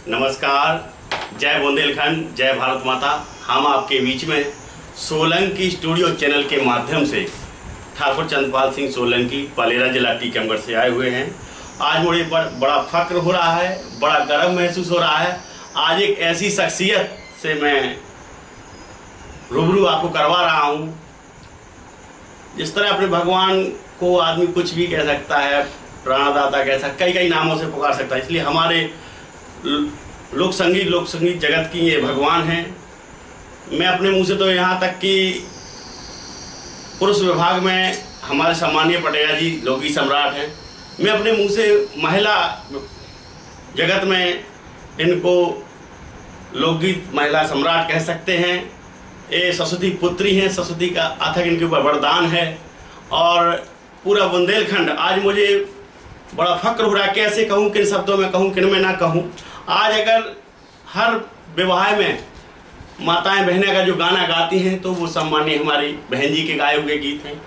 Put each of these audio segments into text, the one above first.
नमस्कार, जय बुंदेलखंड, जय भारत माता। हम आपके बीच में सोलंकी स्टूडियो चैनल के माध्यम से ठाकुर चंद्रपाल सिंह सोलंकी पलेरा जिला टीकमगढ़ से आए हुए हैं। आज मुझे बड़ा फक्र हो रहा है, बड़ा गर्व महसूस हो रहा है। आज एक ऐसी शख्सियत से मैं रूबरू आपको करवा रहा हूँ। जिस तरह अपने भगवान को आदमी कुछ भी कह सकता है, प्राणदाता कह सकता है, कई नामों से पुकार सकता है। इसलिए हमारे लोक संगीत जगत की ये भगवान हैं। मैं अपने मुंह से तो यहाँ तक कि पुरुष विभाग में हमारे सम्मानीय पटेला जी लोकगीत सम्राट हैं। मैं अपने मुंह से महिला जगत में इनको लोकगीत महिला सम्राट कह सकते हैं। ये सरस्वती पुत्री हैं, सरस्वती का अथक इनके ऊपर वरदान है। और पूरा बुंदेलखंड आज मुझे बड़ा फक्र हो रहा है, कैसे कहूँ, किन शब्दों में कहूँ, किन में ना कहूँ। आज अगर हर विवाह में माताएं बहनें का जो गाना गाती हैं तो वो सम्मानीय हमारी बहन जी के गाए हुए गीत हैं।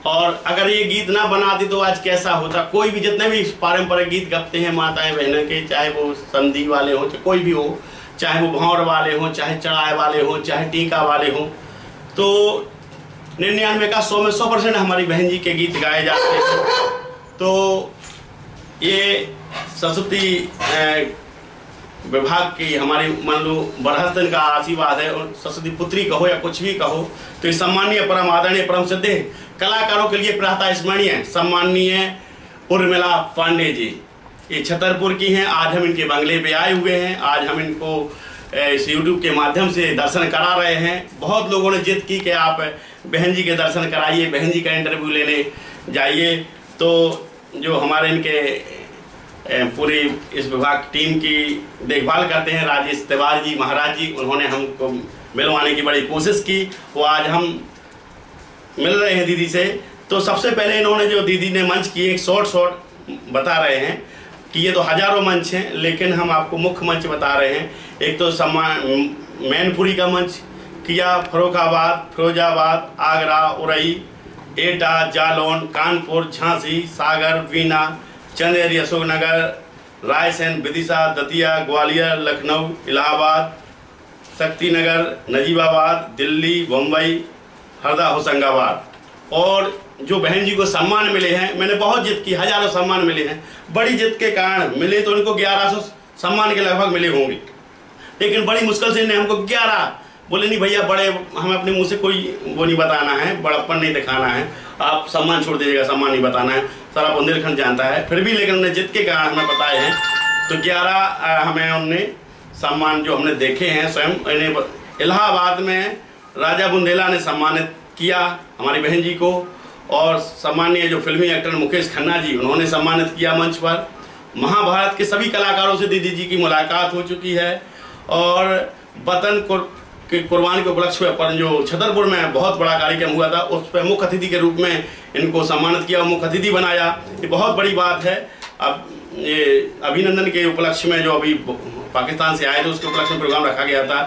और अगर ये गीत ना बनाती तो आज कैसा होता। कोई भी जितने भी पारंपरिक गीत गाते हैं माताएं बहनें के, चाहे वो संधि वाले हों, चाहे कोई भी हो, चाहे वो भौर वाले हों, चाहे चढ़ाए वाले हों, चाहे टीका वाले हों, तो 99 का 100 में 100% हमारी बहन जी के गीत गाए जाते हैं। तो ये सरस्वती विभाग की हमारी मान लो बरहस्तन का आशीर्वाद है। और सरस्वती पुत्री कहो या कुछ भी कहो, तो इस सम्मानीय परम आदरणीय परम श्रद्धेय कलाकारों के लिए प्रातः स्मरणीय सम्माननीय उर्मिला पांडे जी, ये छतरपुर की हैं। आज हम इनके बंगले पे आए हुए हैं। आज हम इनको इस यूट्यूब के माध्यम से दर्शन करा रहे हैं। बहुत लोगों ने जिद की कि आप बहन जी के दर्शन कराइए, बहन जी का इंटरव्यू लेने जाइए। तो जो हमारे इनके पूरी इस विभाग टीम की देखभाल करते हैं राजेश तिवारी जी महाराज जी, उन्होंने हमको मिलवाने की बड़ी कोशिश की। वो आज हम मिल रहे हैं दीदी से। तो सबसे पहले इन्होंने जो दीदी ने मंच किए, एक शॉर्ट बता रहे हैं कि ये तो हजारों मंच हैं, लेकिन हम आपको मुख्य मंच बता रहे हैं। एक तो मैनपुरी का मंच किया, फर्रुखाबाद, फिरोजाबाद, आगरा, उरई, एटा, जालौन, कानपुर, झांसी, सागर, बीना, चंदेरी, अशोकनगर, रायसेन, विदिशा, दतिया, ग्वालियर, लखनऊ, इलाहाबाद, शक्तिनगर, नजीबाबाद, दिल्ली, मुंबई, हरदा, होशंगाबाद। और जो बहन जी को सम्मान मिले हैं, मैंने बहुत जिद की, हजारों सम्मान मिले हैं। बड़ी जिद के कारण मिले तो इनको 1100 सम्मान के लगभग मिले होंगे, लेकिन बड़ी मुश्किल से इन्हें हमको 11 बोले, नहीं भैया बड़े, हमें अपने मुंह से कोई वो नहीं बताना है, बड़प्पन नहीं दिखाना है, आप सम्मान छोड़ दीजिएगा, सम्मान नहीं बताना है, सारा बुंदेलखंड जानता है। फिर भी लेकिन उन्हें जिद के कारण हमें बताए हैं। तो 11 हमें उनने सम्मान जो हमने देखे हैं स्वयं। इन्हें इलाहाबाद में राजा बुंदेला ने सम्मानित किया हमारी बहन जी को। और सम्मानीय जो फिल्मी एक्टर मुकेश खन्ना जी, उन्होंने सम्मानित किया मंच पर। महाभारत के सभी कलाकारों से दीदी जी की मुलाकात हो चुकी है। और वतन की कुर्बानी के उपलक्ष्य पर जो छतरपुर में बहुत बड़ा कार्यक्रम हुआ था, उस पर मुख्य अतिथि के रूप में इनको सम्मानित किया, मुख्य अतिथि बनाया। ये बहुत बड़ी बात है। अब ये अभिनंदन के उपलक्ष्य में जो अभी पाकिस्तान से आए थे, उसके उपलक्ष्य में प्रोग्राम रखा गया था।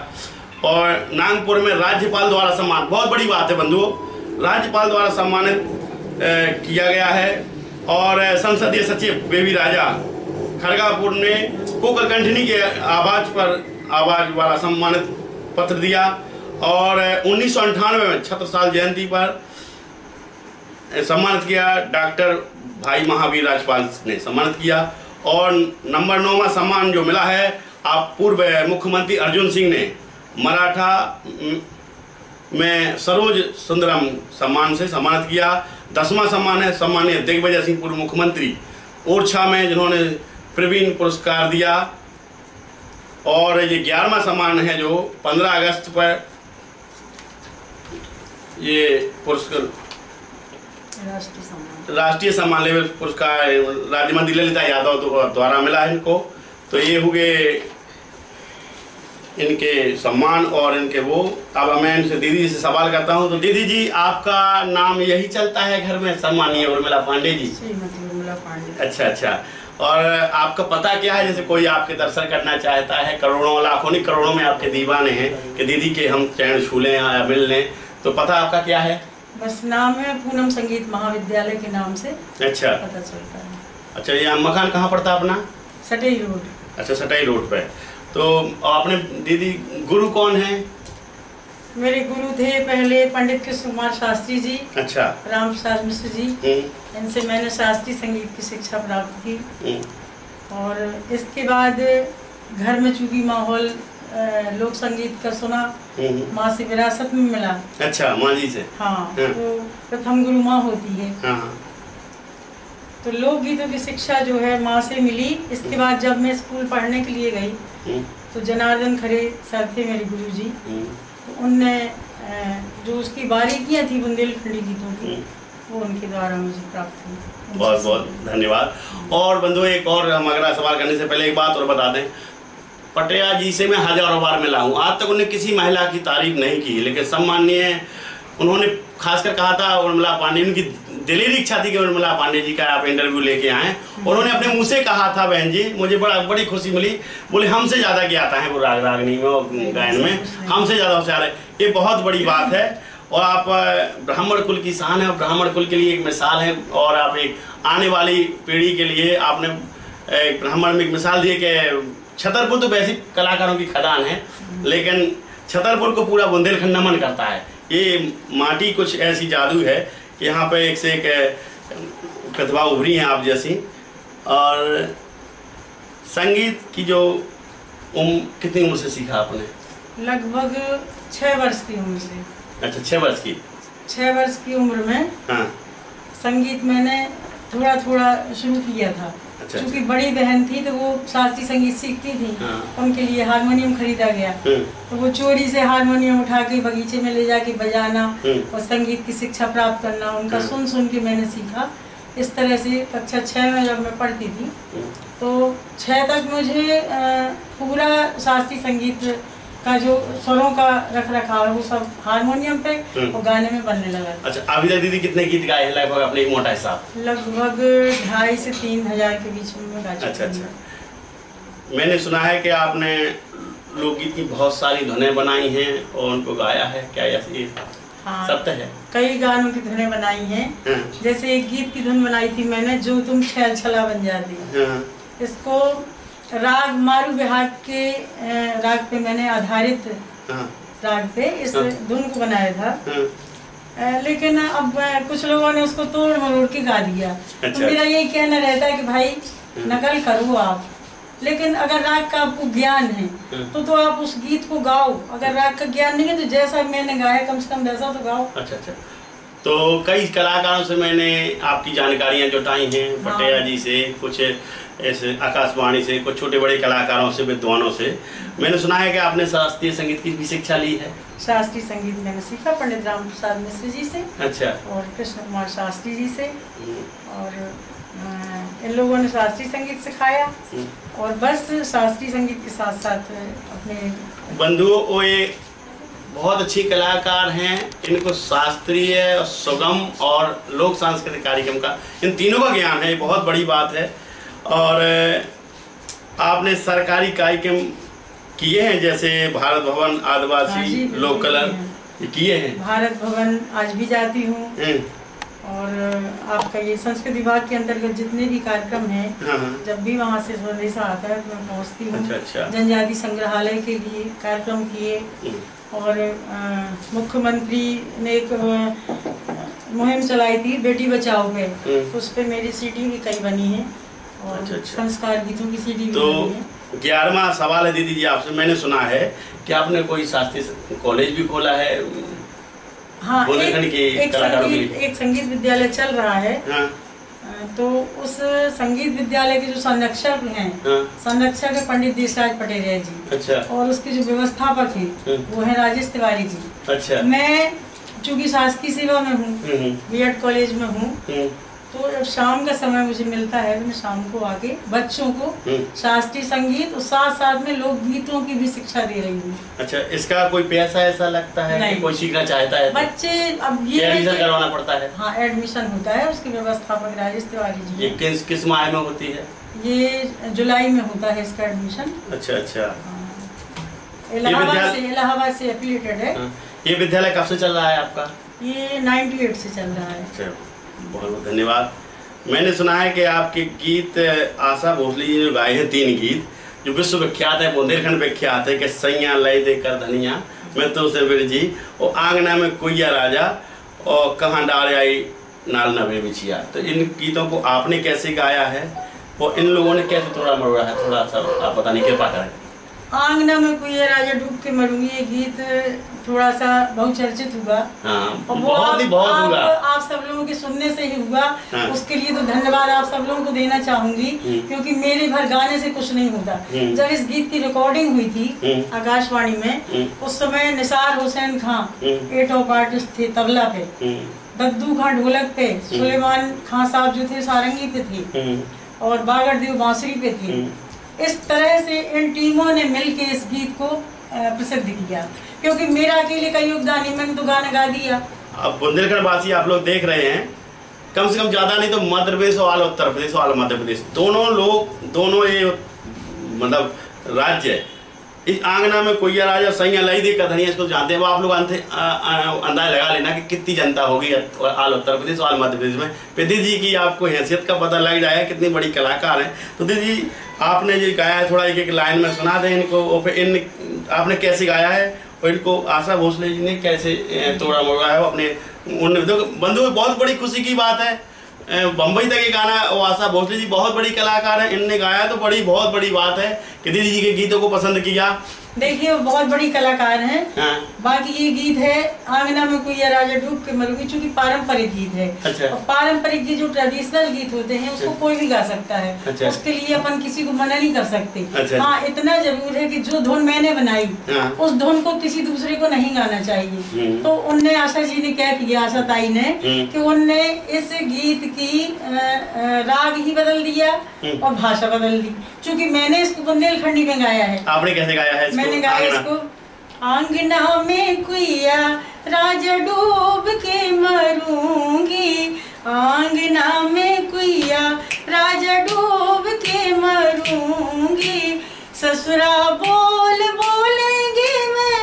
और नागपुर में राज्यपाल द्वारा सम्मान, बहुत बड़ी बात है बंधुओं, राज्यपाल द्वारा सम्मानित किया गया है। और संसदीय सचिव बेबी राजा खड़गापुर ने कोकलकंठनी के आवाज वाला सम्मानित पत्र दिया। और 1998 में छत्रसाल जयंती पर सम्मानित किया, डॉक्टर भाई महावीर राजपाल ने सम्मानित किया। और नंबर 9वां सम्मान जो मिला है, आप पूर्व मुख्यमंत्री अर्जुन सिंह ने मराठा में सरोज सुंदरम सम्मान से सम्मानित किया। 10वां सम्मान है सम्मानीय दिग्विजय सिंह पूर्व मुख्यमंत्री ओरछा में, जिन्होंने प्रवीण पुरस्कार दिया। और ये 11वां सम्मान है जो 15 अगस्त पर ये पुरस्कार राष्ट्रीय सम्मान लेवल पुरस्कार राज्य मंत्री ललिता यादव द्वारा मिला है इनको। तो ये हुए इनके सम्मान और इनके वो। अब मैं इनसे दीदी से सवाल करता हूँ। तो दीदी जी, आपका नाम यही चलता है घर में, सम्मानीय उर्मिला पांडे जी? उर्मिला पांडे। अच्छा। और आपका पता क्या है? जैसे कोई आपके दर्शन करना चाहता है, करोड़ों लाखों नहीं करोड़ों में आपके दीवाने हैं कि दीदी के हम चरण छू लें या मिल लें, तो पता आपका क्या है? बस नाम है पूनम संगीत महाविद्यालय के नाम से। अच्छा, पता चलता है। अच्छा, ये मकान कहाँ पड़ता है अपना? सटेई रोड। अच्छा, सटाई रोड पे। तो आपने दीदी गुरु कौन है? मेरे गुरु थे पहले पंडित कृष्ण कुमार शास्त्री जी, अच्छा। राम प्रसाद मिश्र जी। इनसे मैंने शास्त्रीय संगीत की शिक्षा प्राप्त की। और इसके बाद घर में चूंकि माहौल लोक संगीत का सुना, माँ से विरासत में मिला। अच्छा, माँ जी से? हाँ। तो प्रथम गुरु माँ होती है। हाँ। तो लोकगीतों की शिक्षा जो है माँ से मिली। इसके बाद जब मैं स्कूल पढ़ने के लिए गई तो जनार्दन खरे सर थे मेरे गुरुजी। तो उनने जो उसकी बारीकियाँ थी बुंदेलखंडी गीतों की, वो उनके द्वारा मुझे प्राप्त हुई। बहुत बहुत धन्यवाद। और बंधु, एक और हम अगला सवाल करने से पहले एक बात और बता दें, पटिया जी से मैं हजारों बार मिला हूँ, आज तक उन्होंने किसी महिला की तारीफ नहीं की, लेकिन सम्माननीय उन्होंने खासकर कहा था उर्मिला पांडे, उनकी दिलेरी इच्छा थी कि उर्मिला पांडे जी का आप इंटरव्यू लेके आए। उन्होंने अपने मुंह से कहा था, बहन जी मुझे बड़ी खुशी मिली, बोले हमसे ज़्यादा ज्ञाता है वो रागनी में और गायन में, हमसे ज़्यादा होशियार है। ये बहुत बड़ी बात है। और आप ब्राह्मण कुल की शान है और ब्राह्मण कुल के लिए एक मिसाल है। और आप एक आने वाली पीढ़ी के लिए आपने एक ब्राह्मण में एक मिसाल दी कि छतरपुर तो वैसे कलाकारों की खदान है, लेकिन छतरपुर को पूरा बुंदेलखंड नमन करता है। ये माटी कुछ ऐसी जादू है कि यहाँ पे एक से एक प्रतिभा उभरी हैं आप जैसी। और संगीत की जो कितनी उम्र से सीखा आपने? लगभग 6 वर्ष की उम्र से। अच्छा, 6 वर्ष की? 6 वर्ष की उम्र में हाँ। संगीत मैंने थोड़ा थोड़ा शुरू किया था। अच्छा, क्योंकि बड़ी बहन थी तो वो शास्त्रीय संगीत सीखती थी। हाँ। उनके लिए हारमोनियम खरीदा गया। तो वो चोरी से हारमोनियम उठा के बगीचे में ले जाके बजाना और संगीत की शिक्षा प्राप्त करना, उनका सुन सुन के मैंने सीखा। इस तरह से कक्षा 6 में जब मैं पढ़ती थी तो 6 तक मुझे पूरा शास्त्रीय संगीत का जो स्वरों का रख रखाव है वो सब हारमोनियम पे और गाने में बनने लगा। अच्छा, अभी तक दीदी कितने गीत गाए हैं लगभग अपने एक मोटा हिसाब? लगभग 2,500 से 3,000 के बीच में गा चुकी हूं। अच्छा। मैंने सुना है कि आपने लोकगीत की बहुत सारी धुनें बनाई हैं और उनको गाया है, क्या ये हाँ, सत्य है? कई गानों की धुनें बनाई हैं। जैसे एक गीत की धुन बनाई थी मैंने, जो तुम छैल छला बन जाती। इसको राग मारू बिहार के राग पे मैंने आधारित राग पे इस धुन को बनाया था। लेकिन अब कुछ लोगों ने उसको तोड़ मरोड़ के गा दिया। अच्छा। तो मेरा यही कहना रहता है कि भाई नकल करो आप, लेकिन अगर राग का आपको ज्ञान है तो आप उस गीत को गाओ। अगर राग का ज्ञान नहीं है तो जैसा मैंने गाया कम से कम वैसा तो गाओ। अच्छा अच्छा। तो कई कलाकारों से मैंने आपकी जानकारियां जुटाई हैं, पटिया जी से, कुछ ऐसे आकाशवाणी से, कुछ छोटे बड़े कलाकारों से, विद्वानों से। मैंने सुना है कि आपने शास्त्रीय संगीत की भी शिक्षा ली है? शास्त्रीय संगीत मैंने सीखा पंडित राम प्रसाद मिश्र जी से। अच्छा। और कृष्ण कुमार शास्त्री जी से। और इन लोगों ने शास्त्रीय संगीत सिखाया। और बस शास्त्रीय संगीत के साथ साथ अपने बंधुओं, वो ये बहुत अच्छी कलाकार हैं, इनको शास्त्रीय, सुगम और लोक सांस्कृतिक कार्यक्रम का, इन तीनों का ज्ञान है, ये बहुत बड़ी बात है। और आपने सरकारी कार्यक्रम किए हैं जैसे भारत भवन, आदिवासी लोक कला, किए हैं? भारत भवन आज भी जाती हूँ। और आपका ये संस्कृत विभाग के अंतर्गत जितने भी कार्यक्रम हैं, जब भी वहाँ से संदेशा आता है तो मैं पहुँचती हूँ। अच्छा। जनजाति संग्रहालय के लिए कार्यक्रम किए। और मुख्यमंत्री ने एक मुहिम चलाई थी बेटी बचाओ पे, उस पे मेरी सीडी भी कई बनी है। और अच्छा। संस्कार गीतों की सीडी भी बनी है। 11वां सवाल है दीदी जी आपसे, मैंने सुना है कि आपने कोई शास्त्रीय कॉलेज भी खोला है? हाँ, एक संगीत विद्यालय चल रहा है। हाँ। तो उस संगीत विद्यालय के जो संरक्षक हैं, संरक्षक है पंडित देशराज पटेरिया जी। अच्छा। और उसके जो व्यवस्थापक हैं वो है राजेश तिवारी जी। अच्छा। मैं चूंकि शासकीय सेवा में हूँ, बीएड कॉलेज में हूँ, तो जब शाम का समय मुझे मिलता है तो मैं शाम को आके बच्चों को शास्त्रीय संगीत और साथ साथ में लोक गीतों की भी शिक्षा दे रही हूँ। अच्छा, इसका कोई पैसा ऐसा लगता है? नहीं, कोई सीखना चाहता है बच्चे अब ये एडमिशन करवाना पड़ता है? हाँ, एडमिशन होता है, उसके व्यवस्थापक राजेश तिवारी जी। ये किस माह में होती है? ये जुलाई में होता है इसका एडमिशन। अच्छा अच्छा। इलाहाबाद से एफिलिएटेड है। ये विद्यालय कब से चल रहा है आपका? ये 98 से चल रहा है। अच्छा, बहुत बहुत धन्यवाद। मैंने सुना है कि आपके गीत आशा भोसले जी ने गाए हैं 3 गीत, जो विश्व विख्यात है, बुंदेलखंड विख्यात है कि सैया लय देकर धनिया मैं तो से बिरजी और आंगना में कोइया राजा और कहाँ डाल आई नाल नवे बिछिया। तो इन गीतों को आपने कैसे गाया है और इन लोगों ने कैसे थोड़ा मरोड़ा है, थोड़ा सा आप बताने कृपा करें। आंगना में कोइया राजा डूब के मरूंगी, ये गीत थोड़ा सा बहुचर्चित हुआ। हाँ, और वो बहुत हुआ। आप सब लोगों के सुनने से ही हुआ। हाँ। उसके लिए तो धन्यवाद आप सब लोगों को देना चाहूंगी, क्योंकि मेरे भर गाने से कुछ नहीं होता। जब इस गीत की रिकॉर्डिंग हुई थी आकाशवाणी में, उस समय निसार हुसैन खां ए टॉप आर्टिस्ट थे तबला पे, दद्दू खां ढोलक पे, सुलेमान खां साहब जो थे सारंगी पे थे, और बागर देव बांसुरी पे थे। इस तरह से इन टीमों ने मिलके इस गीत को प्रसिद्ध किया, क्योंकि मेरा अकेले का योगदान ही, मैंने तो गाना गा दिया। अब बुंदेलखंड वासी आप लोग देख रहे हैं, कम से कम ज्यादा नहीं तो मध्य प्रदेश और उत्तर प्रदेश और मध्य प्रदेश दोनों ये मतलब राज्य है। इस आंगना में कोइया राजा सैया लय देकर धनिया इसको जानते हैं। वो आप लोग अंदाजा लगा लेना कि कितनी जनता होगी आल उत्तर प्रदेश और मध्य प्रदेश में। दीदी जी की आपको हैसियत का पता लग जाएगा कितनी बड़ी कलाकार हैं। तो दीदी जी आपने जो गाया है थोड़ा एक एक लाइन में सुना दें इनको, और फिर इन आपने कैसे गाया है और इनको आशा भोसले जी ने कैसे तोड़ा मोड़ा है अपने उन बंधु। बहुत बड़ी खुशी की बात है, बम्बई तक ये गाना, और आशा भोसले जी बहुत बड़ी कलाकार है, इनने गाया तो बहुत बड़ी बात है कि दीदी जी के गीतों को पसंद किया। देखिए वो बहुत बड़ी कलाकार हैं। हाँ। बाकी ये गीत है आंगना में कोइया राजा डूब के मरूंगी, चूंकि पारंपरिक गीत है। अच्छा। और पारंपरिक जो ट्रेडिशनल गीत होते हैं उसको कोई भी गा सकता है। अच्छा। उसके लिए अपन किसी को मना नहीं कर सकते। अच्छा। हाँ, इतना जरूर है कि जो धुन मैंने बनाई, हाँ। उस धुन को किसी दूसरे को नहीं गाना चाहिए। तो उनने, आशा जी ने क्या किया, आशा ताई ने, कि उनने इस गीत की राग ही बदल दिया और भाषा बदल दी। चूंकि मैंने इसको बुंदेलखंडी में गाया है। आपने कैसे गाया है? मैंने गाया इसको, आंगना में कुइया राजा डूब के मरूंगी, आंगना में कुइया राजा डूब के मरूंगी, ससुरा बोल बोलेंगे मैं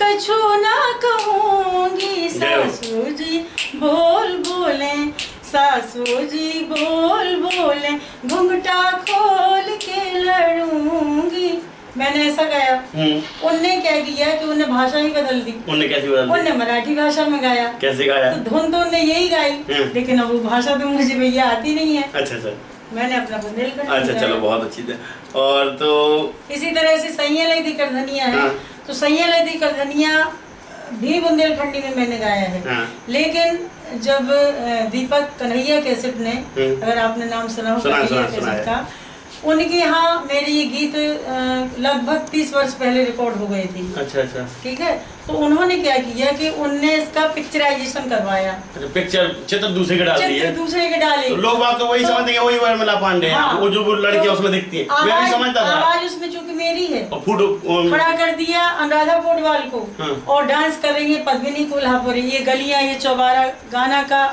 कछु ना कहूंगी, सासू जी बोल बोले, सासू जी बोल बोले, घुंघटा खोल के लड़ूंगी। मैंने ऐसा गाया। उनने क्या किया कि उन्हें भाषा ही बदल दी। उनने कैसे बदल दी? उनने मराठी भाषा में गाया। कैसे गाया? तो धुन तो उनने यही गाई, लेकिन अब वो भाषा तो मुझे भैया आती नहीं है। अच्छा अच्छा। मैंने अपना बुंदेलखंड। अच्छा चलो, बहुत अच्छी थी। और तो इसी तरह से सैया लय देकर धनिया है। तो सैया लय देकर धनिया भी बुंदेलखंडी में मैंने गाया है। लेकिन जब दीपक कन्हैया कैसेट ने, अगर आपने नाम सुना हो कन्हैया कैसेट का, उनके यहाँ मेरे ये गीत लगभग 30 वर्ष पहले रिकॉर्ड हो गए थे। अच्छा अच्छा। ठीक है। तो उन्होंने क्या किया कि उनने इसका पिक्चराइजेशन करवाया। अच्छा, पिक्चर चित्र दूसरे के डाल दिए। दूसरे के डाले। तो लोग बात तो वही समझते हैं, वही उर्मिला पांडे है। हाँ। वो जो लड़की उसमें दिखती है, मैं भी समझता था। आवाज उसमें चूंकि मेरी है। और फोटो खड़ा कर दिया अनुराधा पोडवाल को। हाँ। और डांस कर रही है पद्मिनी कोल्हापुरी। ये गलियां, ये चौबारा गाना का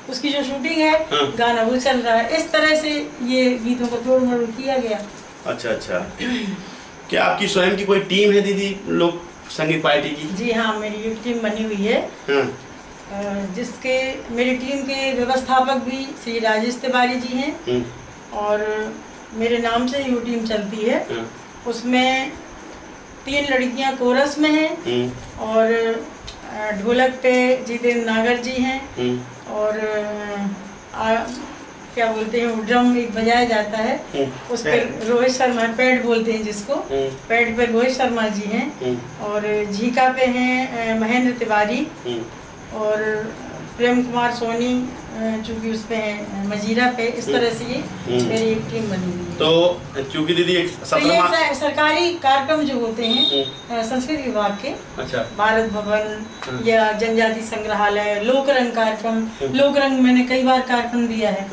उसकी जो शूटिंग है, गाना वो चल रहा है। इस तरह से ये गीतों को तोड़ मरोड़ किया गया। अच्छा अच्छा। क्या आपकी स्वयं की कोई टीम है दीदी लोग संगीत पार्टी की? जी हाँ, मेरी एक टीम बनी हुई है। जिसके मेरी टीम के व्यवस्थापक भी श्री राजेश तिवारी जी हैं, और मेरे नाम से ये टीम चलती है। उसमें 3 लड़कियां कोरस में हैं, और ढोलक पे जितेंद्र नागर जी हैं, और क्या बोलते हैं, ड्रम एक बजाया जाता है, उस पर रोहित शर्मा, पैड बोलते हैं जिसको, पैड पे रोहित शर्मा जी हैं, और झीका पे हैं महेंद्र तिवारी, और प्रेम कुमार सोनी चूंकि उस पे है मजीरा पे। इस तरह से ये मेरी एक टीम बनी हुई है। तो चूंकि दीदी तो ये सरकारी कार्यक्रम जो होते हैं संस्कृति विभाग के, अच्छा, भारत भवन या जनजाति संग्रहालय, लोकरंग कार्यक्रम, लोकरंग मैंने कई बार कार्यक्रम दिया है,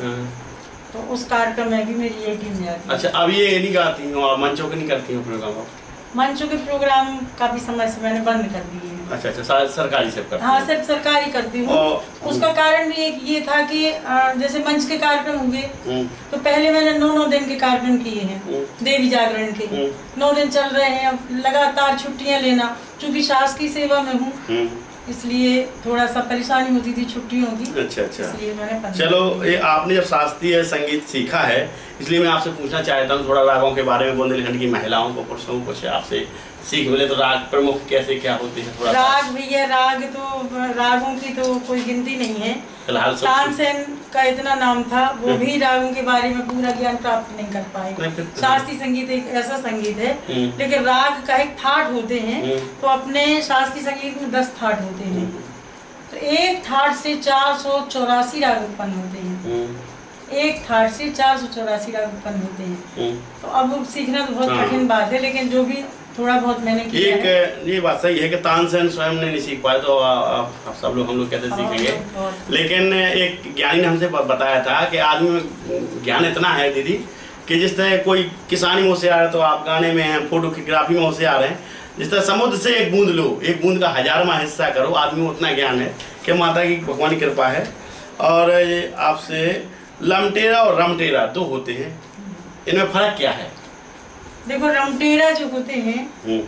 तो उस कार्यक्रम में भी मेरी ये टीम जाती है। अच्छा, अभी ये नहीं गाती हूँ और मंचों के नहीं करती हूँ प्रोग्राम? मंचों के प्रोग्राम काफी समय से मैंने बंद कर दिए। अच्छा अच्छा, सरकारी से करती? हाँ, सिर्फ सरकारी करती हूँ। उसका कारण भी एक ये था कि जैसे मंच के कार्यक्रम हुए, तो पहले मैंने 9 दिन के कार्यक्रम किए हैं देवी जागरण के। 9 दिन चल रहे हैं, अब लगातार छुट्टियाँ लेना, चूंकि शासकीय सेवा में हूँ, इसलिए थोड़ा सा परेशानी होती थी छुट्टियों की। अच्छा अच्छा, इसलिए मैंने चलो, ये आपने जब शास्त्रीय संगीत सीखा है, इसलिए मैं आपसे पूछना चाहता हूँ थोड़ा रागों के बारे में, बुंदेलखंड की महिलाओं को, पुरुषों को कुछ आपसे सीख मिले। तो राग प्रमुख कैसे क्या होते हैं थोड़ा? राग भैया, राग तो रागों की तो कोई गिनती नहीं है। फिलहाल तानसेन का इतना नाम था, वो भी रागों के बारे में पूरा ज्ञान प्राप्त नहीं कर पाए। शास्त्रीय संगीत एक ऐसा संगीत है, लेकिन राग का एक थाट होते हैं, तो अपने शास्त्रीय संगीत में 10 थाट होते हैं। तो एक थाट से 484 राग उत्पन्न होते हैं। एक थाट से 484 राग उत्पन्न होते हैं। तो अब सीखना तो बहुत कठिन बात है, लेकिन जो भी थोड़ा बहुत मैंने किया है। ये बात सही है कि तानसेन स्वयं ने नहीं सीख पाए, तो आप सब लोग हम लोग कैसे सीखेंगे। लेकिन एक ज्ञानी ने हमसे बताया था कि आदमी में ज्ञान इतना है दीदी कि जिस तरह कोई किसानी में होशियार है तो आप गाने में हैं, फोटोग्राफी में होशियार हैं। जिस तरह समुद्र से एक बूंद लो, एक बूंद का 1000वां हिस्सा करो, आदमी में उतना ज्ञान है कि माता की भगवान की कृपा है। और आपसे लमटेरा और रमटेरा 2 होते हैं, इनमें फर्क क्या है? देखो, रमटेरा जो होते हैं,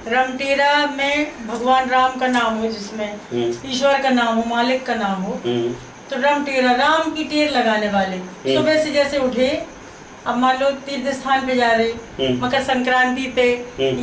रमटेरा में भगवान राम का नाम हो, जिसमें ईश्वर का नाम हो, मालिक का नाम हो, तो रमटेरा राम की टेर लगाने वाले। सुबह से जैसे उठे, अब मान लो तीर्थ स्थान पे जा रहे, मकर संक्रांति पे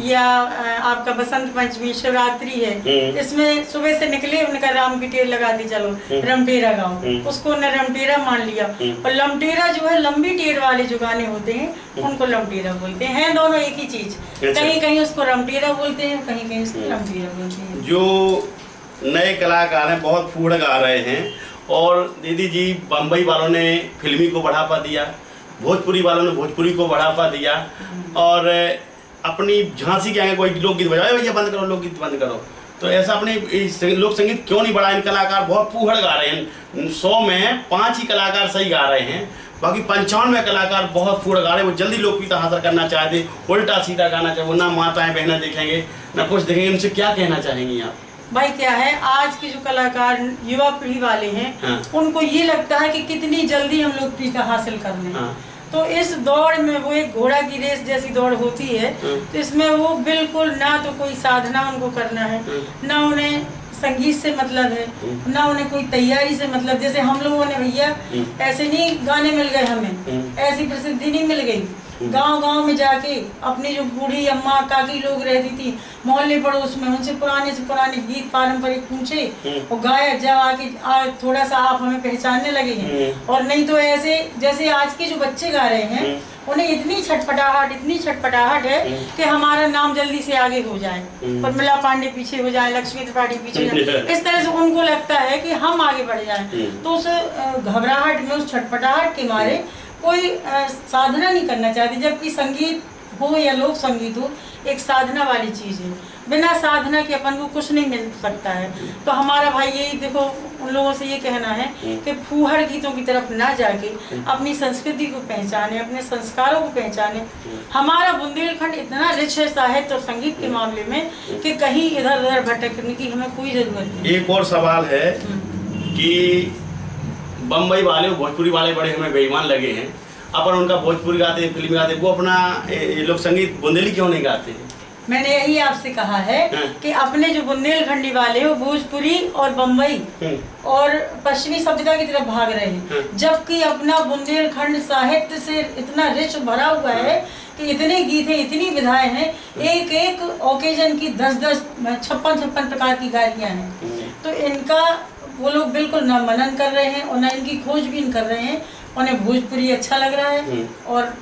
या आपका बसंत पंचमी, शिवरात्रि है, इसमें सुबह से निकले, उनका राम की टेर लगा दी, चलो रमटेरा गाओ, उसको न रमटेरा मान लिया। और लमटेरा जो है, लंबी टेर वाले जो गाने होते हैं, उनको लमटेरा बोलते हैं। दोनों एक ही चीज, कहीं कहीं उसको रमटेरा बोलते हैं, कहीं कहीं उसको लमटेरा बोलते हैं। जो नए कलाकार हैं बहुत फूहड़ गा रहे हैं, और दीदी जी बम्बई वालों ने फिल्मी को बढ़ावा दिया, भोजपुरी वालों ने भोजपुरी को बढ़ावा दिया, और अपनी झांसी के आगे कोई लोकगीत बजाओ, भैया बंद करो, लोकगीत बंद करो। तो ऐसा अपने लोक संगीत क्यों नहीं बढ़ा? इन कलाकार बहुत फूहड़ गा रहे हैं, 100 में 5 ही कलाकार सही गा रहे हैं, बाकी 95 कलाकार बहुत फूहड़ गा रहे हैं। वो जल्दी लोकप्रियता हासिल करना चाहते, उल्टा सीधा गाना चाहे, वो ना माताएं बहनें देखेंगे ना कुछ देखेंगे। उनसे क्या कहना चाहेंगी आप? भाई क्या है, आज के जो कलाकार युवा पीढ़ी वाले हैं, उनको ये लगता है कि कितनी जल्दी हम लोग प्रियता हासिल कर लें। तो इस दौड़ में, वो एक घोड़ा की रेस जैसी दौड़ होती है, तो इसमें वो बिल्कुल ना तो कोई साधना उनको करना है, ना उन्हें संगीत से मतलब है, ना उन्हें कोई तैयारी से मतलब। जैसे हम लोगों ने भैया ऐसे नहीं गाने मिल गए, हमें ऐसी प्रसिद्धि नहीं मिल गई। गांव गांव में जाके अपनी जो बूढ़ी अम्मा काकी लोग रहती थी मोहल्ले पड़ोस में, उनसे पुराने गीत पारंपरिक पूछे और गाया, जब आके थोड़ा सा आप हमें पहचानने लगे हैं। और नहीं तो ऐसे जैसे आज के जो बच्चे गा रहे हैं, उन्हें इतनी छटपटाहट है कि हमारा नाम जल्दी से आगे हो जाए, उर्मिला पांडे पीछे हो जाए, लक्ष्मी त्रिपाठी पीछे हो जाए, इस तरह से उनको लगता है कि हम आगे बढ़ जाएं। तो उस घबराहट में, उस छटपटाहट के मारे कोई साधना नहीं करना चाहती, जबकि संगीत हो या लोक संगीत हो, एक साधना वाली चीज है। बिना साधना के अपन को कुछ नहीं मिल सकता है। तो हमारा भाई यही देखो, उन लोगों से ये कहना है कि फूहड़ गीतों की तरफ ना जाके अपनी संस्कृति को पहचाने, अपने संस्कारों को पहचाने। हमारा बुंदेलखंड इतना रिच है साहित्य और संगीत के मामले में कि कहीं इधर उधर भटकने की हमें कोई जरूरत नहीं। एक और सवाल है कि बम्बई वाले भोजपुरी वाले बड़े हमें बेईमान लगे हैं, अपन उनका भोजपुरी गाते, फिल्मी गाते, वो अपना लोक संगीत बुंदेली क्यों नहीं गाते हैं? मैंने यही आपसे कहा है कि अपने जो बुंदेलखंडी वाले वो भोजपुरी और बम्बई और पश्चिमी सभ्यता की तरफ भाग रहे हैं, जबकि अपना बुंदेलखंड साहित्य से इतना रिच भरा हुआ है कि इतने गीत हैं, इतनी विधाएं हैं, एक एक ओकेजन की 10-10 56 प्रकार की गायकियां हैं। तो इनका वो लोग बिल्कुल न मनन कर रहे हैं और न इनकी खोजबीन कर रहे हैं। उन्हें भोजपुरी अच्छा लग रहा है और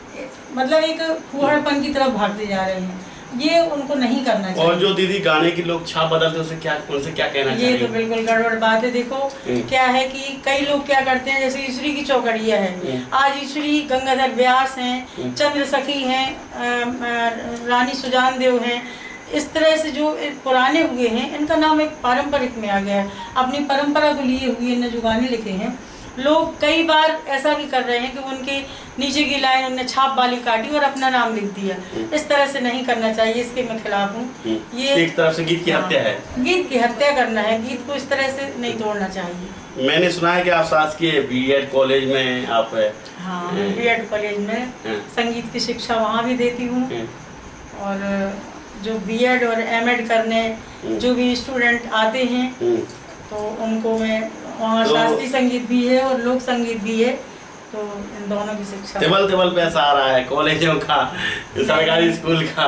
मतलब एक फूहड़पन की तरफ भागते जा रहे हैं। ये उनको नहीं करना चाहिए। और जो दीदी गाने की लोग छाप बदलते हैं, उनसे क्या कहना चाहिए? ये तो बिल्कुल गड़बड़ बात है। देखो क्या है कि कई लोग क्या करते हैं, जैसे ईश्वरी की चौकड़िया है, आज ईश्वरी गंगाधर व्यास हैं, चंद्र सखी हैं, रानी सुजान देव हैं, इस तरह से जो पुराने हुए हैं, इनका नाम एक पारंपरिक में आ गया है। अपनी परंपरा को लिए हुए इन्होंने जो गाने लिखे हैं, लोग कई बार ऐसा भी कर रहे हैं कि उनके नीचे की लाइन उन्होंने छाप वाली काटी और अपना नाम लिख दिया। इस तरह से नहीं करना चाहिए, इसके मैं खिलाफ हूँ। ये एक तरह से गीत की हत्या है, गीत की हत्या करना है, गीत को इस तरह से नहीं तोड़ना चाहिए। मैंने सुना है कि आप शासकीय बीएड कॉलेज में आप हाँ, बीएड कॉलेज में संगीत की शिक्षा वहाँ भी देती हूँ। और जो बीएड और एमएड करने जो भी स्टूडेंट आते हैं, तो उनको मैं वहाँ शास्त्रीय संगीत भी है और लोक संगीत भी है, तो इन दोनों की शिक्षा टेबल पैसा आ रहा है कॉलेजों का, सरकारी स्कूल का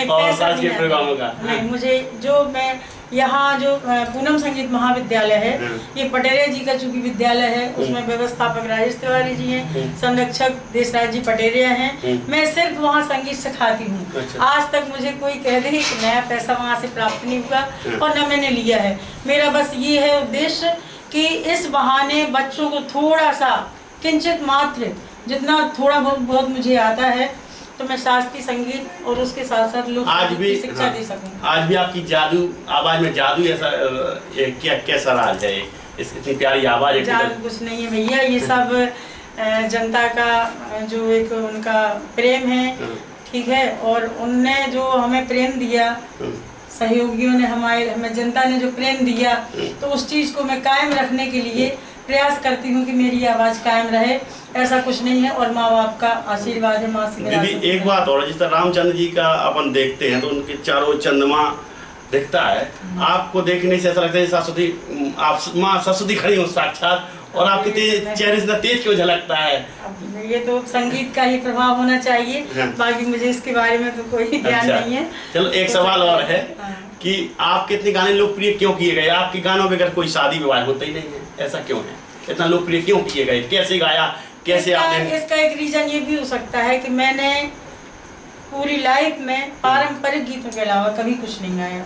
और शासकीय प्रोग्रामों का? नहीं, मुझे जो मैं यहाँ जो पूनम संगीत महाविद्यालय है, ये पटेरिया जी का चूंकि विद्यालय है, उसमें व्यवस्थापक राजेश तिवारी जी हैं, संरक्षक देशराज जी पटेरिया हैं। मैं सिर्फ वहाँ संगीत सिखाती हूँ। अच्छा। आज तक मुझे कोई कह दे कि नया पैसा वहाँ से प्राप्त नहीं हुआ और न मैंने लिया है। मेरा बस ये है उद्देश्य कि इस बहाने बच्चों को थोड़ा सा किंचित मात्र जितना थोड़ा बहुत मुझे आता है तो मैं शास्त्रीय संगीत और उसके साथ साथ लोक की शिक्षा दे सकूं। आज भी आपकी जादू आवाज में जादू ऐसा कैसा राज है? इतनी प्यारी आवाज है। जादू कुछ नहीं है भैया, ये सब जनता का जो एक उनका प्रेम है, ठीक है, और उनने जो हमें प्रेम दिया, सहयोगियों ने हमें जनता ने जो प्रेम दिया, तो उस चीज को मैं कायम रखने के लिए प्रयास करती हूँ कि मेरी आवाज कायम रहे। ऐसा कुछ नहीं है और माँ बाप का आशीर्वाद है। माँ से दीदी एक बात और, जिस तरह रामचंद्र जी का अपन देखते हैं तो उनके चारों चंद्रमा दिखता है, आपको देखने से ऐसा लगता है सरस्वती, आप माँ सरस्वती खड़ी हो साक्षात, और आपके चेहरे से तेज क्यों झलकता है? ये तो संगीत का ही प्रभाव होना चाहिए, बाकी मुझे इसके बारे में तो कोई ध्यान नहीं है। चलो एक सवाल और है कि आपके इतने गाने लोकप्रिय क्यों किए गए? आपके गानों बगैर कोई शादी विवाह होता ही नहीं है, ऐसा क्यों है? इतना लोकप्रिय क्यों किए गए? कैसे गाया, कैसे आपने? इसका एक रीजन ये भी हो सकता है कि मैंने पूरी लाइफ में पारंपरिक गीतों के अलावा कभी कुछ नहीं गाया।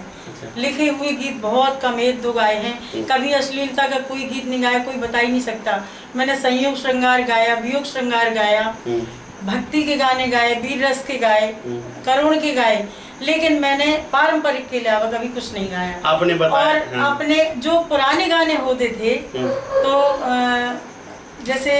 लिखे हुए गीत बहुत कम, एक दो गाए हैं। कभी अश्लीलता का कोई गीत नहीं गाया, कोई बता ही नहीं सकता। मैंने संयोग श्रृंगार गाया, वियोग श्रृंगार गाया, भक्ति के गाने गाए, वीर रस के गाए, करुण के गाए, लेकिन मैंने पारंपरिक के अलावा कभी कुछ नहीं गाया। आपने बताया। और आपने जो पुराने गाने होते थे तो जैसे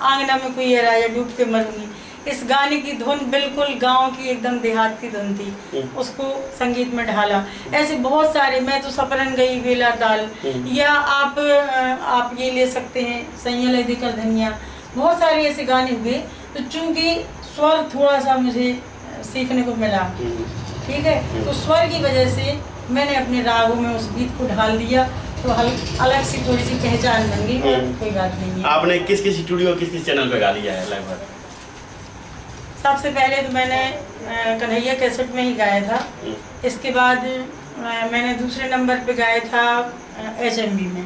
आंगना में कोई राजा डूब के मरूंगी, इस गाने की धुन बिल्कुल गांव की एकदम देहात की धुन थी, उसको संगीत में ढाला। ऐसे बहुत सारे, मैं तो सपरन गई बेला ताल, या आप ये ले सकते हैं सैया देकर धनिया, बहुत सारे ऐसे गाने हुए। तो चूंकि स्वर थोड़ा सा मुझे सीखने को मिला, ठीक है, तो स्वर की वजह से मैंने अपने रागों में उस गीत को ढाल दिया, तो अलग सी थोड़ी सी पहचान बन गई। कोई बात नहीं है। आपने किस स्टूडियो किस चैनल पे गा लिया है लगभग? सबसे पहले तो मैंने कन्हैया कैसेट में ही गाया था। इसके बाद मैंने दूसरे नंबर पे गाया था HMB में।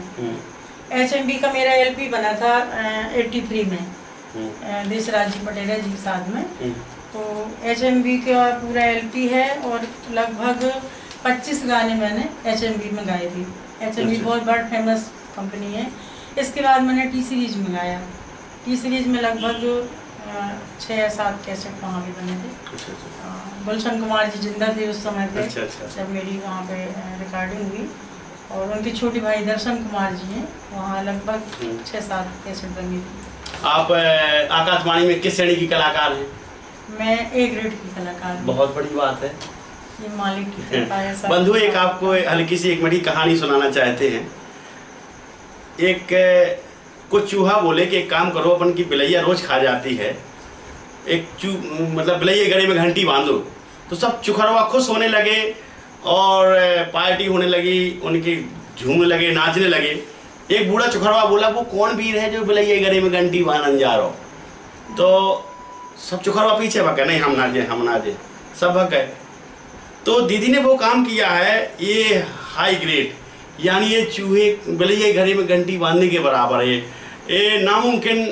HMB का मेरा LP बना था 83 में देशराज जी पटेरिया जी के साथ में। तो HMB का पूरा LP है और लगभग 25 गाने मैंने HMB में गाए थे। HMB बहुत बड़ा फेमस कंपनी है। इसके बाद मैंने T सीरीज में गाया। T सीरीज में लगभग 6-7 कैसेट वहाँ भी बने थे। गुलशन कुमार जी जिंदा थे उस समय पे, जब मेरी वहाँ पे रिकॉर्डिंग हुई, और उनके छोटे भाई दर्शन कुमार जी हैं, वहाँ लगभग 6-7 कैसेट बनी थी। आप आकाशवाणी में किस श्रेणी की कलाकार हैं? मैं A ग्रेड की कलाकार हूँ। बहुत बड़ी बात है, ये मालिक की कृपा है। बंधु एक आपको हल्की सी एक बड़ी कहानी सुनाना चाहते हैं। एक कुछ चूहा बोले कि एक काम करो, अपन की बिलैया रोज खा जाती है, मतलब बिलैया गले में घंटी बांधो। तो सब चुखरवा खुश होने लगे और पार्टी होने लगी, उनकी झूमने लगे, नाचने लगे। एक बूढ़ा चुखरवा बोला, वो कौन वीर है जो बिलैया गले में घंटी बांधन जा रहा हो? तो सब चुखरवा पीछे भग गए, नहीं हम ना जे, सब भग गए। तो दीदी ने वो काम किया है, ये हाई ग्रेड, यानी ये चूहे बिलैया घरे में घंटी बांधने के बराबर है। ये नामुमकिन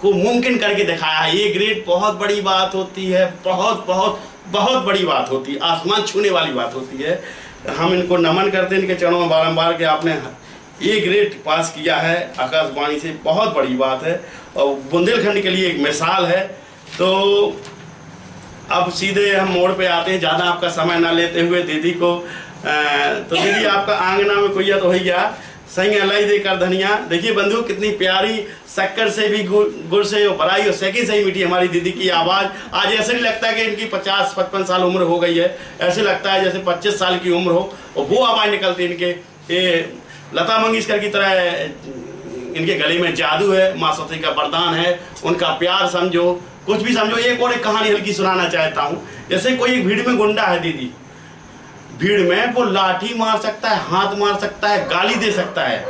को मुमकिन करके दिखाया है। ये ग्रेड बहुत बड़ी बात होती है, बहुत बहुत बहुत बड़ी बात होती है, आसमान छूने वाली बात होती है। हम इनको नमन करते हैं, इनके चरणों में बारंबार कि आपने ये ग्रेड पास किया है आकाशवाणी से, बहुत बड़ी बात है और बुंदेलखंड के लिए एक मिसाल है। तो अब सीधे हम मोड़ पे आते हैं, ज़्यादा आपका समय ना लेते हुए दीदी को। तो दीदी आपका आंगना में कोई तो हो गया, सही लाई देकर धनिया। देखिए बंधु कितनी प्यारी, शक्कर से भी गुड़ से भराई और सेकी सही मीठी हमारी दीदी की आवाज़। आज ऐसे नहीं लगता कि इनकी 50-55 साल उम्र हो गई है, ऐसे लगता है जैसे 25 साल की उम्र हो, और वो आवाज़ निकलती है इनके। ये लता मंगेशकर की तरह इनके गले में जादू है, माँ सरस्वती का वरदान है, उनका प्यार समझो, कुछ भी समझो। एक और एक कहानी हल्की सुनाना चाहता हूँ। जैसे कोई भीड़ में गुंडा है दीदी, भीड़ में वो लाठी मार सकता है, हाथ मार सकता है, गाली दे सकता है,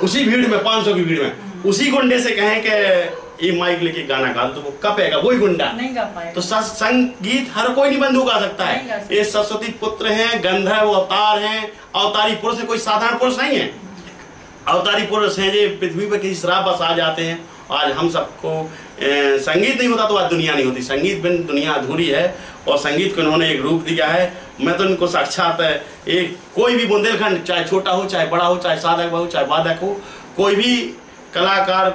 उसी भीड़ में 500 की भीड़ में। उसी गुंडे से कहें कि ये माइक लेके गाना गा दो तो वो कपेगा, वही गुंडा नहीं गा पाएगा। तो संगीत हर कोई नहीं बंदूक गा सकता है। ये सरस्वती पुत्र हैं, गंधर्व अवतार हैं, अवतारी पुरुष है, कोई साधारण पुरुष नहीं है। अवतारी पुरुष हैं जो पृथ्वी पर किसी श्राप बस आ जाते हैं। आज हम सबको संगीत नहीं होता तो आज दुनिया नहीं होती। संगीत बिन दुनिया अधूरी है और संगीत को इन्होंने एक रूप दिया है। मैं तो इनको साक्षात एक कोई भी बुंदेलखंड, चाहे छोटा हो चाहे बड़ा हो, चाहे साधक हो चाहे बाधक हो, कोई भी कलाकार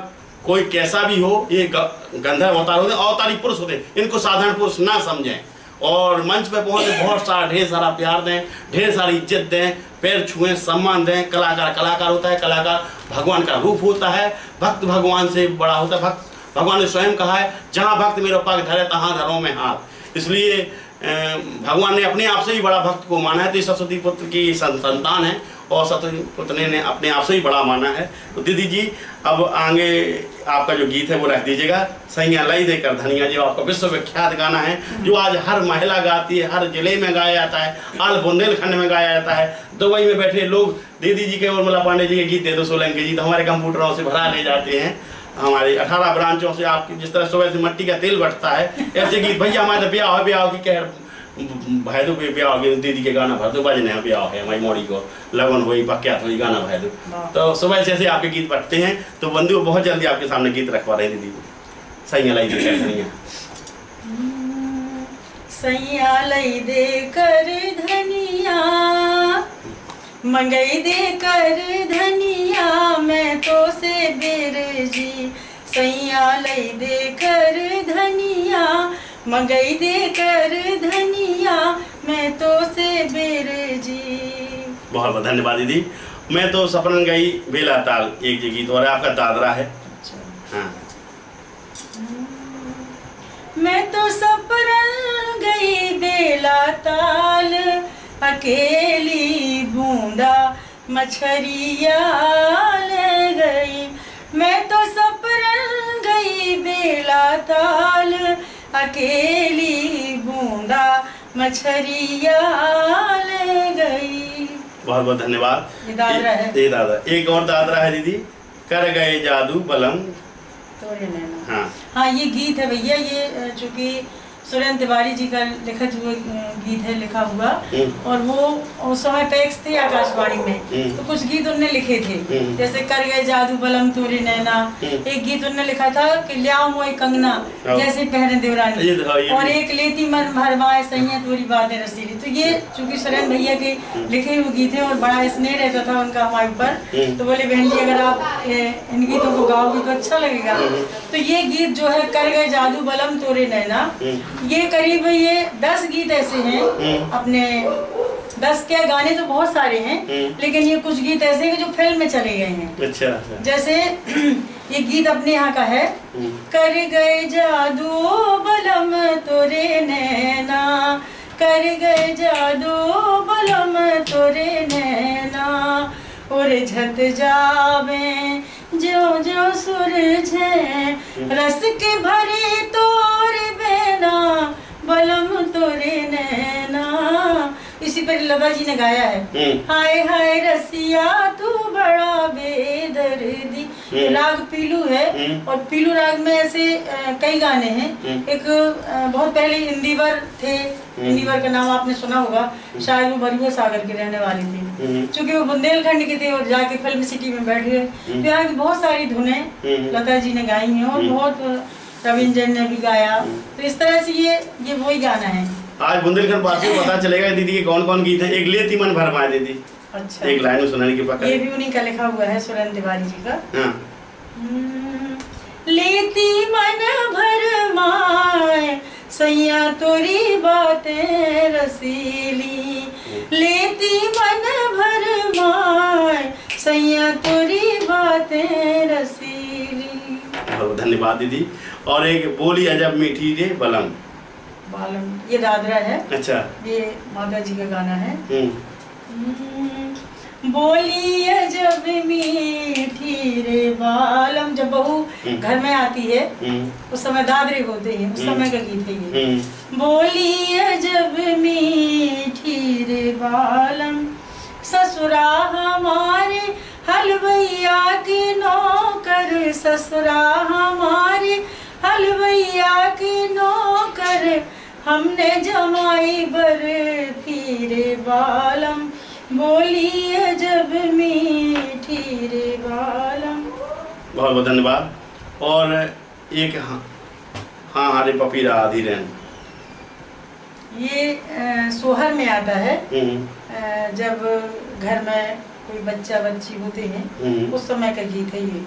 कोई कैसा भी हो, ये गंधर्व अवतार होते, अवतारी पुरुष होते, इनको साधारण पुरुष ना समझें और मंच पे पहुंचे बहुत सारा ढेर सारा प्यार दें, ढेर सारी इज्जत दें, पैर छुएं, सम्मान दें। कलाकार कलाकार होता है, कलाकार भगवान का रूप होता है, भक्त भगवान से बड़ा होता है। भक्त भगवान ने स्वयं कहा है, जहाँ भक्त मेरा पग धरे तहाँ धरो में हाथ। इसलिए भगवान ने अपने आप से ही बड़ा भक्त को माना है। तो सरस्वती पुत्र की संतान है और सरस्वती पुत्र ने अपने आप से ही बड़ा माना है। तो दीदी जी अब आगे आपका जो गीत है वो रख दीजिएगा, सैया लाई देकर धनिया, जो आपका विश्व विख्यात गाना है, जो आज हर महिला गाती है, हर जिले में गाया जाता है, आल बुंदेलखंड में गाया जाता है। दुबई में बैठे लोग दीदी जी के और उर्मिला पांडे जी के गीत दे दो सोलंकी जी, तो हमारे कंप्यूटरों से भरा ले जाते हैं। हमारे 18 ब्रांचों से आपकी जिस तरह सुबह से मट्टी का तेल बटता है, ऐसे गीत भैया हमारे ब्याह है, ब्याह की कह भाई दो ब्याह दीदी के गाना भर दो बजने हैं, ब्याह है हमारी मोड़ी को लगन हुई पक्यात हुई गाना भाई दो। तो सुबह से ऐसे आपके गीत बटते हैं। तो बंधु बहुत जल्दी आपके सामने गीत रखवा रहे दीदी को। सैया लाई दे सैया लाई दे कर धनिया, मंगई दे कर धनिया, मैं तो से बेरजी। सैया लाई दे कर धनिया, मंगई दे कर धनिया, मैं तो से बेरजी। बहुत बहुत धन्यवाद दीदी। मैं तो सपन गई बेला ताल एक जी गीत और आपका दादरा है। हाँ। मैं तो सपन गई बेला ताल, अकेली बूंदा मछरिया ले गई। मैं तो सपन गई बेला ताल, अकेली बूंदा मछरिया ले गई। बहुत बहुत धन्यवाद। ये दादरा है। ये दादरा, एक और दादरा है दीदी, कर गए जादू बलम तोरे नैना। हाँ हाँ, ये गीत है भैया, ये चूँकि सुरेंद्र तिवारी जी का लिखित हुआ गीत है, लिखा हुआ, और वो उस समय टैक्स थे आकाशवाणी में, तो कुछ गीत उनने लिखे थे, जैसे कर गए जादू बलम तोरे नैना। एक गीत उनने लिखा था कि ल्याओ मोए कंगना जैसे पहने देवरानी, और एक लेती मन भरमाए सैया तोरी बातें रसीली। तो ये चूंकि सुरेंद्र भैया के लिखे हुए गीत हैं और बड़ा स्नेह रहता था उनका हमारे ऊपर, तो बोले बहन जी अगर आप इन गीतों को गाओगे तो अच्छा लगेगा। तो ये गीत जो है कर गए जादू बलम तोरे नैना, ये करीब ये 10 गीत ऐसे हैं अपने, 10 क्या गाने तो बहुत सारे हैं, लेकिन ये कुछ गीत ऐसे हैं जो फिल्म में चले गए हैं। अच्छा। जैसे ये गीत अपने यहाँ का है, कर गए जादू बलम तोरे नैना, कर गए जादू बलम तोरे नैना, और झट जावे जो जो सुरझे रस के भरे तोर बेना, बलम तोरे नैना। इसी पर लता जी ने गाया है, हाय हाय रसिया तू बड़ा बेदर्दी। राग पीलू है, और पीलू राग में ऐसे कई गाने हैं। एक बहुत पहले इंदिवर थे, इंदिवर का नाम आपने सुना होगा, शायद वो भरुआ सागर के रहने वाले थे, क्योंकि वो बुंदेलखंड के थे और जाके फिल्म सिटी में बैठ गए। तो यहाँ की बहुत सारी धुनें लता जी ने गाई हैं और बहुत रविंद्र ने भी गाया। तो इस तरह से ये वही गाना है। आज बुंदेलखंड वासियों को पता चलेगा दीदी के कौन कौन गीत है। एक लेती मन भरमाए दीदी, अच्छा, एक लाइन में सुनाने की पक्का। ये भी उन्हीं का लिखा हुआ है, सुरेंद्र तिवारी जी का। हाँ। लेती मन भरमाए सैया तोरी बातें रसीली, लेती मन भरमाए सैया तोरी बातें रसीली। धन्यवाद दीदी। और एक बोली अजब मीठी रे बलम, बालम, ये दादरा है। अच्छा, ये माता जी का गाना है। बोली अजब मीठी रे बालम, जब बहू घर में आती है उस समय दादरे होते हैं, उस समय का गीत है ये। बोली अजब मीठी रे बालम, ससुरा हमारे हलवैया की नौकर ससुरा हमारे हलवैया की नौकर, हमने जमाई बर फिरे बालम, बोलिए जब मीठी रे बालम। बहुत बहुत धन्यवाद। और एक हाँ हाँ रे पपीरा आधी रैन, ये सोहर में आता है। जब घर में कोई बच्चा बच्ची होते हैं उस समय का गीत है ये।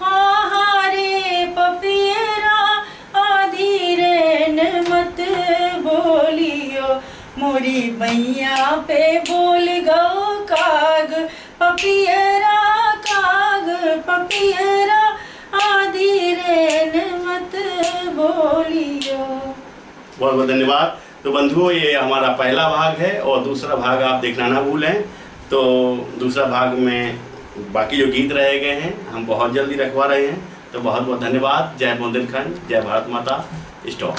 हाँ हाँ रे पपीरा आधी रैन मत बोलियो, मोरी मैया पे बोल गो काग, पपीरा काग पपीरा आधी रैन मत बोलियो। बहुत बहुत धन्यवाद। तो बंधुओं, ये हमारा पहला भाग है और दूसरा भाग आप देखना ना भूलें। तो दूसरा भाग में बाकी जो गीत रह गए हैं हम बहुत जल्दी रखवा रहे हैं। तो बहुत बहुत धन्यवाद। जय बुंदेलखंड, जय भारत माता। स्टॉप।